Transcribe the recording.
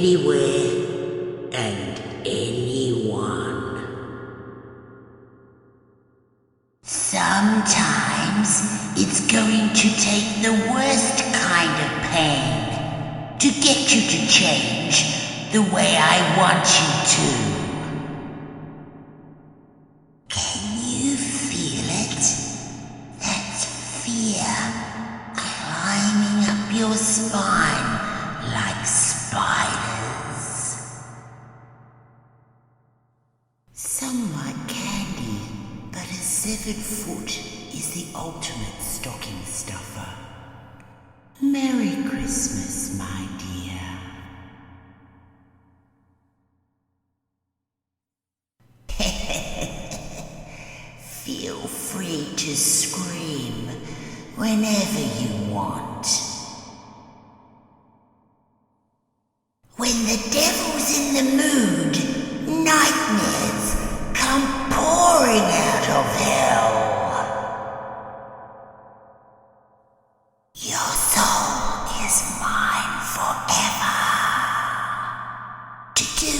anywhere and anyone. Sometimes it's going to take the worst kind of pain to get you to change the way I want you to. Can you feel it? That fear climbing up your spine like spiders. Some like candy, but a severed foot is the ultimate stocking stuffer. Merry Christmas, my dear. Feel free to scream whenever you want. When the devil's in the mood, nightmares come pouring out of hell. Your soul is mine forever. To do